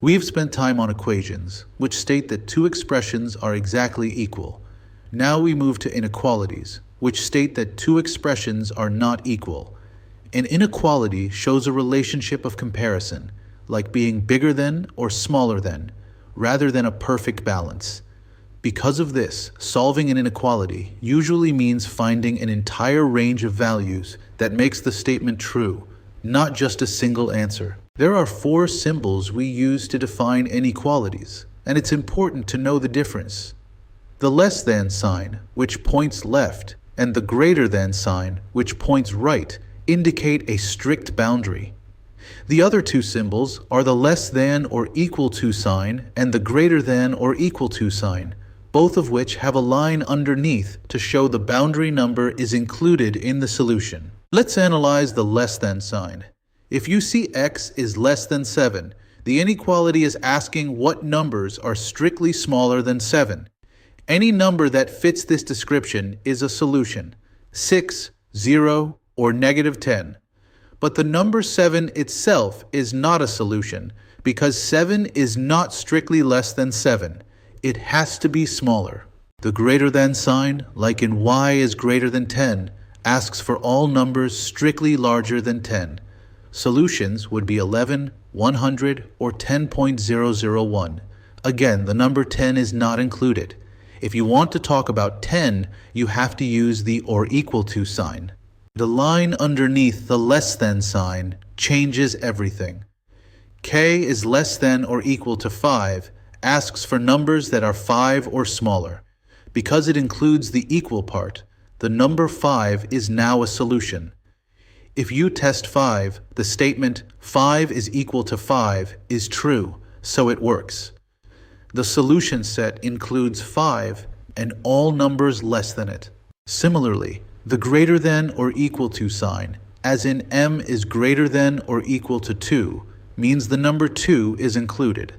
We've spent time on equations, which state that two expressions are exactly equal. Now we move to inequalities, which state that two expressions are not equal. An inequality shows a relationship of comparison, like being bigger than or smaller than, rather than a perfect balance. Because of this, solving an inequality usually means finding an entire range of values that makes the statement true, not just a single answer. There are four symbols we use to define inequalities, and it's important to know the difference. The less than sign, which points left, and the greater than sign, which points right, indicate a strict boundary. The other two symbols are the less than or equal to sign and the greater than or equal to sign, both of which have a line underneath to show the boundary number is included in the solution. Let's analyze the less than sign. If you see x is less than 7, the inequality is asking what numbers are strictly smaller than 7. Any number that fits this description is a solution: 6, 0, or -10. But the number 7 itself is not a solution, because 7 is not strictly less than 7. It has to be smaller. The greater than sign, like in y is greater than 10, asks for all numbers strictly larger than 10. Solutions would be 11, 100, or 10.001. Again, the number 10 is not included. If you want to talk about 10, you have to use the or equal to sign. The line underneath the less than sign changes everything. K is less than or equal to 5, asks for numbers that are 5 or smaller. Because it includes the equal part, the number 5 is now a solution. If you test 5, the statement 5 is equal to 5 is true, so it works. The solution set includes 5 and all numbers less than it. Similarly, the greater than or equal to sign, as in m is greater than or equal to 2, means the number 2 is included.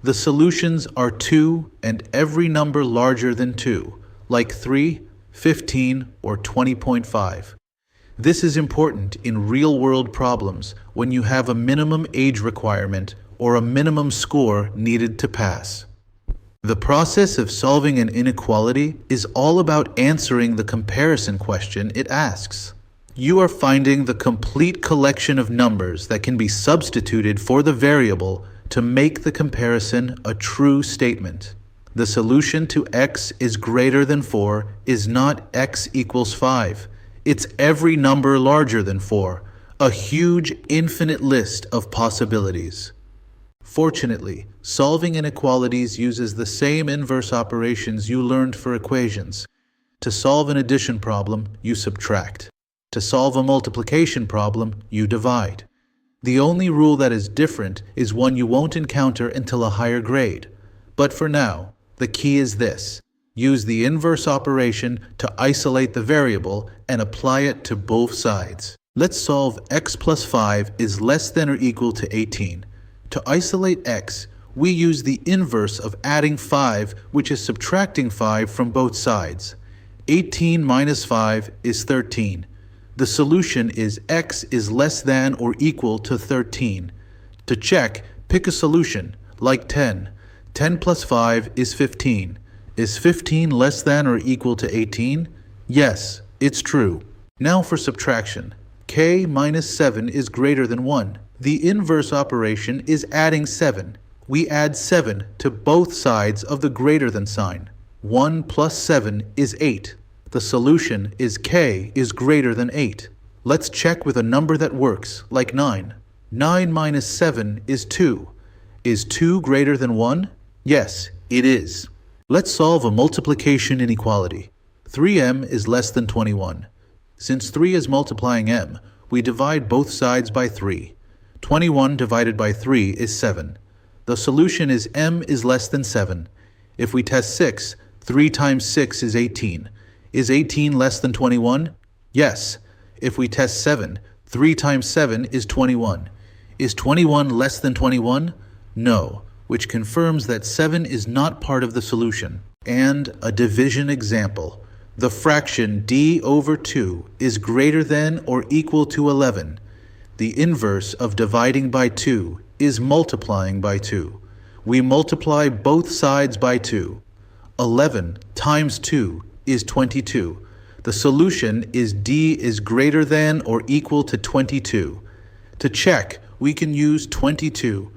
The solutions are 2 and every number larger than 2, like 3, 15, or 20.5. This is important in real-world problems when you have a minimum age requirement or a minimum score needed to pass. The process of solving an inequality is all about answering the comparison question it asks. You are finding the complete collection of numbers that can be substituted for the variable to make the comparison a true statement. The solution to x is greater than 4 is not x equals 5. It's every number larger than 4, a huge infinite list of possibilities. Fortunately, solving inequalities uses the same inverse operations you learned for equations. To solve an addition problem, you subtract. To solve a multiplication problem, you divide. The only rule that is different is one you won't encounter until a higher grade. But for now, the key is this: use the inverse operation to isolate the variable and apply it to both sides. Let's solve x plus 5 is less than or equal to 18. To isolate x, we use the inverse of adding 5, which is subtracting 5 from both sides. 18 minus 5 is 13. The solution is x is less than or equal to 13. To check, pick a solution, like 10. 10 plus 5 is 15. Is 15 less than or equal to 18? Yes, it's true. Now for subtraction. K minus 7 is greater than 1. The inverse operation is adding 7. We add 7 to both sides of the greater than sign. 1 plus 7 is 8. The solution is k is greater than 8. Let's check with a number that works, like 9. 9 minus 7 is 2. Is 2 greater than 1? Yes, it is. Let's solve a multiplication inequality. 3m is less than 21. Since 3 is multiplying m, we divide both sides by 3. 21 divided by 3 is 7. The solution is m is less than 7. If we test 6, 3 times 6 is 18. Is 18 less than 21? Yes. If we test 7, 3 times 7 is 21. Is 21 less than 21? No, which confirms that 7 is not part of the solution. And a division example. The fraction d over 2 is greater than or equal to 11. The inverse of dividing by 2 is multiplying by 2. We multiply both sides by 2. 11 times 2 is 22. The solution is D is greater than or equal to 22. To check, we can use 22.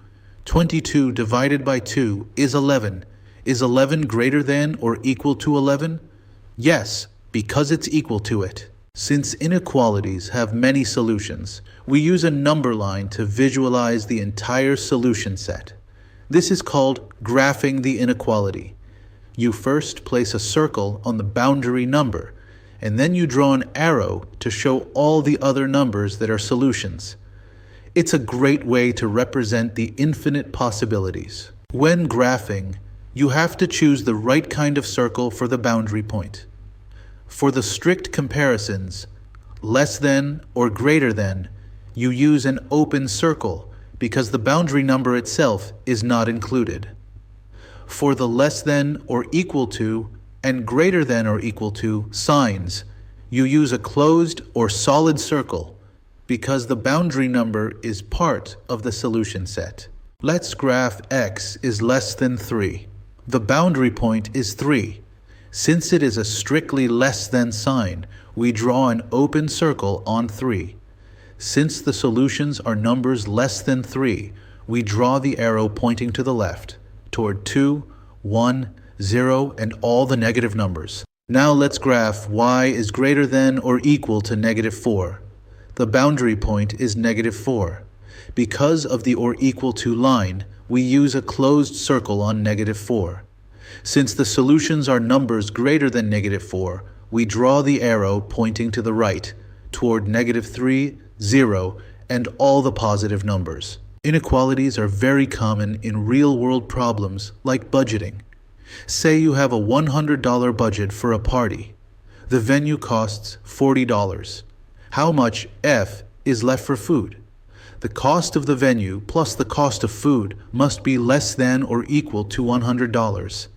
22 divided by 2 is 11. Is 11 greater than or equal to 11? Yes, because it's equal to it. Since inequalities have many solutions, we use a number line to visualize the entire solution set. This is called graphing the inequality. You first place a circle on the boundary number, and then you draw an arrow to show all the other numbers that are solutions. It's a great way to represent the infinite possibilities. When graphing, you have to choose the right kind of circle for the boundary point. For the strict comparisons, less than or greater than, you use an open circle because the boundary number itself is not included. For the less than or equal to and greater than or equal to signs, you use a closed or solid circle because the boundary number is part of the solution set. Let's graph x is less than 3. The boundary point is 3. Since it is a strictly less than sign, we draw an open circle on 3. Since the solutions are numbers less than 3, we draw the arrow pointing to the left, toward 2, 1, 0, and all the negative numbers. Now let's graph y is greater than or equal to negative 4. The boundary point is negative 4. Because of the or equal to line, we use a closed circle on negative 4. Since the solutions are numbers greater than negative 4, we draw the arrow pointing to the right, toward negative 3, 0, and all the positive numbers. Inequalities are very common in real-world problems like budgeting. Say you have a $100 budget for a party. The venue costs $40. How much F is left for food? The cost of the venue plus the cost of food must be less than or equal to $100.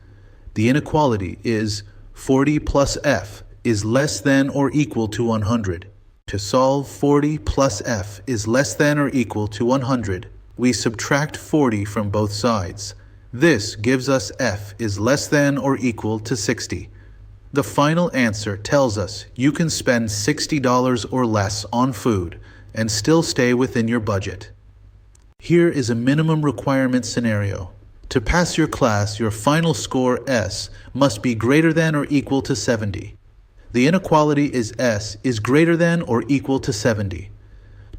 The inequality is 40 plus F is less than or equal to 100. To solve 40 plus F is less than or equal to 100, we subtract 40 from both sides. This gives us F is less than or equal to 60. The final answer tells us you can spend $60 or less on food and still stay within your budget. Here is a minimum requirement scenario. To pass your class, your final score S must be greater than or equal to 70. The inequality is S is greater than or equal to 70.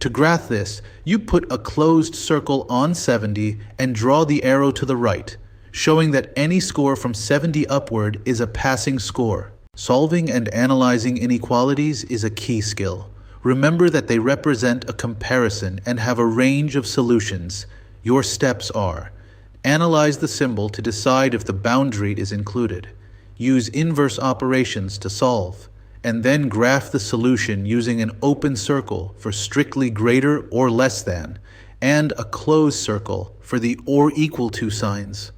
To graph this, you put a closed circle on 70 and draw the arrow to the right, showing that any score from 70 upward is a passing score. Solving and analyzing inequalities is a key skill. Remember that they represent a comparison and have a range of solutions. Your steps are: analyze the symbol to decide if the boundary is included. Use inverse operations to solve, and then graph the solution using an open circle for strictly greater or less than, and a closed circle for the or equal to signs.